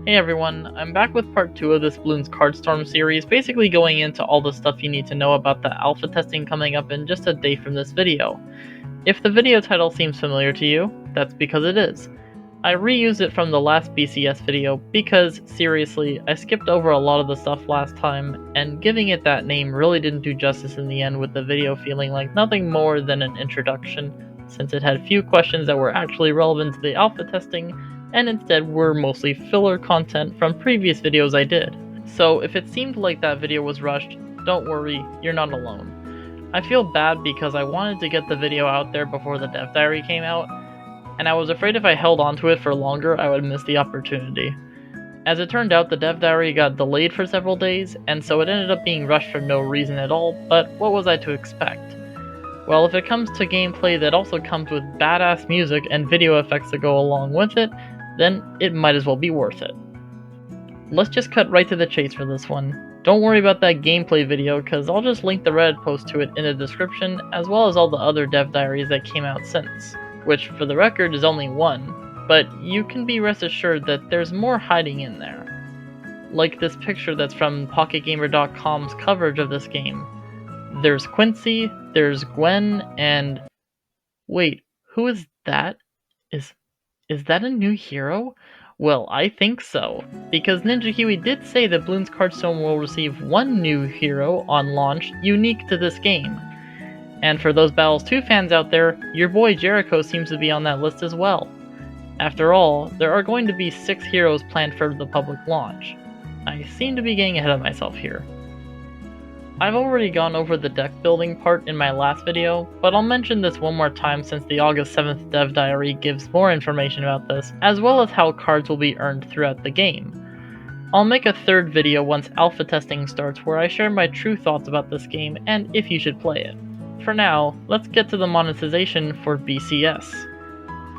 Hey everyone, I'm back with part 2 of this Bloons Card Storm series, basically going into all the stuff you need to know about the alpha testing coming up in just a day from this video. If the video title seems familiar to you, that's because it is. I reused it from the last BCS video because, seriously, I skipped over a lot of the stuff last time, and giving it that name really didn't do justice in the end, with the video feeling like nothing more than an introduction, since it had few questions that were actually relevant to the alpha testing, and instead were mostly filler content from previous videos I did. So if it seemed like that video was rushed, don't worry, you're not alone. I feel bad because I wanted to get the video out there before the dev diary came out, and I was afraid if I held onto it for longer I would miss the opportunity. As it turned out, the dev diary got delayed for several days, and so it ended up being rushed for no reason at all, but what was I to expect? Well, if it comes to gameplay that also comes with badass music and video effects that go along with it, then it might as well be worth it. Let's just cut right to the chase for this one. Don't worry about that gameplay video, cause I'll just link the Reddit post to it in the description, as well as all the other dev diaries that came out since, which for the record is only one, but you can be rest assured that there's more hiding in there. Like this picture that's from PocketGamer.com's coverage of this game. There's Quincy, there's Gwen, and... wait, who is that? Is that a new hero? Well, I think so, because Ninja Huey did say that Bloons Card Storm will receive one new hero on launch unique to this game. And for those Battles 2 fans out there, your boy Jericho seems to be on that list as well. After all, there are going to be 6 heroes planned for the public launch. I seem to be getting ahead of myself here. I've already gone over the deck building part in my last video, but I'll mention this one more time since the August 7th dev diary gives more information about this, as well as how cards will be earned throughout the game. I'll make a third video once alpha testing starts where I share my true thoughts about this game and if you should play it. For now, let's get to the monetization for BCS.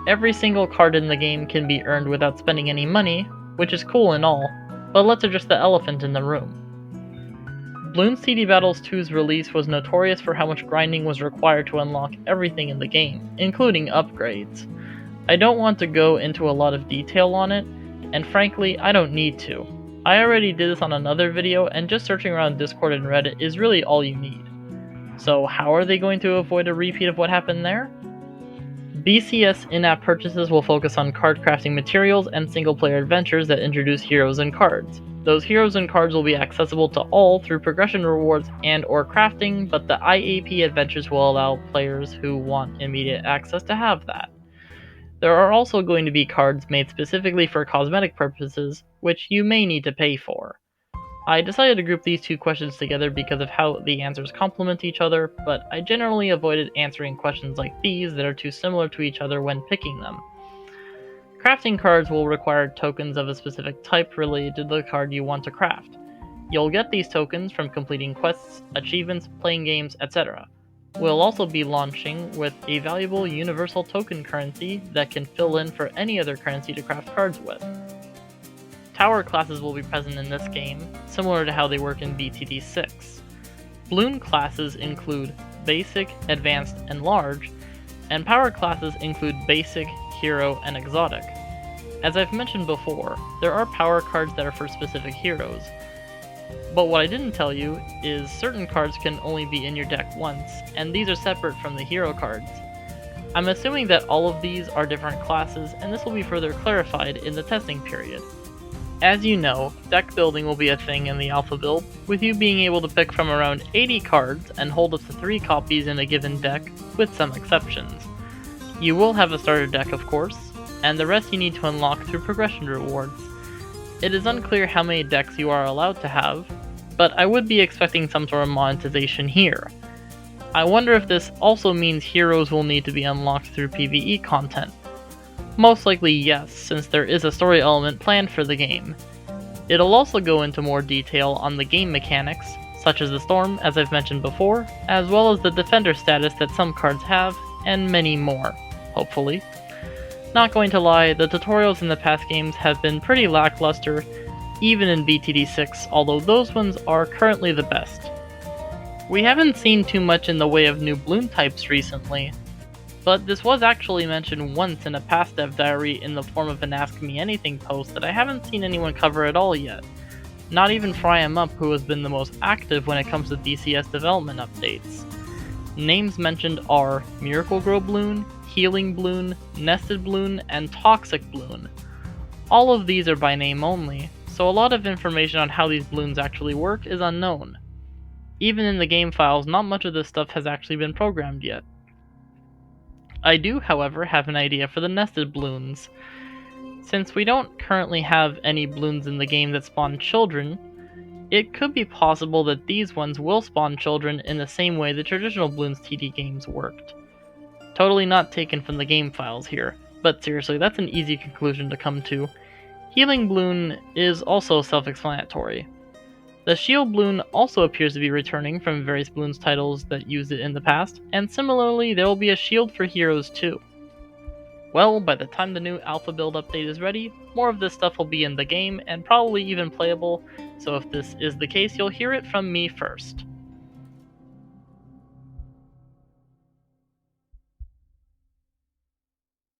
Every single card in the game can be earned without spending any money, which is cool and all, but let's address the elephant in the room. Bloons TD Battles 2's release was notorious for how much grinding was required to unlock everything in the game, including upgrades. I don't want to go into a lot of detail on it, and frankly, I don't need to. I already did this on another video, and just searching around Discord and Reddit is really all you need. So how are they going to avoid a repeat of what happened there? BCS in-app purchases will focus on card crafting materials and single-player adventures that introduce heroes and cards. Those heroes and cards will be accessible to all through progression rewards and or crafting, but the IAP adventures will allow players who want immediate access to have that. There are also going to be cards made specifically for cosmetic purposes, which you may need to pay for. I decided to group these two questions together because of how the answers complement each other, but I generally avoided answering questions like these that are too similar to each other when picking them. Crafting cards will require tokens of a specific type related to the card you want to craft. You'll get these tokens from completing quests, achievements, playing games, etc. We'll also be launching with a valuable universal token currency that can fill in for any other currency to craft cards with. Tower classes will be present in this game, similar to how they work in BTD 6. Bloon classes include Basic, Advanced, and Large, and Power classes include Basic, Hero, and Exotic. As I've mentioned before, there are power cards that are for specific heroes. But what I didn't tell you is certain cards can only be in your deck once, and these are separate from the hero cards. I'm assuming that all of these are different classes, and this will be further clarified in the testing period. As you know, deck building will be a thing in the alpha build, with you being able to pick from around 80 cards and hold up to 3 copies in a given deck, with some exceptions. You will have a starter deck, of course, and the rest you need to unlock through progression rewards. It is unclear how many decks you are allowed to have, but I would be expecting some sort of monetization here. I wonder if this also means heroes will need to be unlocked through PvE content. Most likely yes, since there is a story element planned for the game. It'll also go into more detail on the game mechanics, such as the Storm, as I've mentioned before, as well as the Defender status that some cards have, and many more, hopefully. Not going to lie, the tutorials in the past games have been pretty lackluster, even in BTD 6, although those ones are currently the best. We haven't seen too much in the way of new bloon types recently. But this was actually mentioned once in a past dev diary in the form of an Ask Me Anything post that I haven't seen anyone cover at all yet. Not even FryEmUp, who has been the most active when it comes to DCS development updates. Names mentioned are Miracle Grow Bloon, Healing Bloon, Nested Bloon, and Toxic Bloon. All of these are by name only, so a lot of information on how these bloons actually work is unknown. Even in the game files, not much of this stuff has actually been programmed yet. I do, however, have an idea for the nested bloons. Since we don't currently have any bloons in the game that spawn children, it could be possible that these ones will spawn children in the same way the traditional Bloons TD games worked. Totally not taken from the game files here, but seriously, that's an easy conclusion to come to. Healing Bloon is also self-explanatory. The Shield Bloon also appears to be returning from various Bloons titles that used it in the past, and similarly there will be a shield for heroes too. Well, by the time the new alpha build update is ready, more of this stuff will be in the game and probably even playable, so if this is the case, you'll hear it from me first.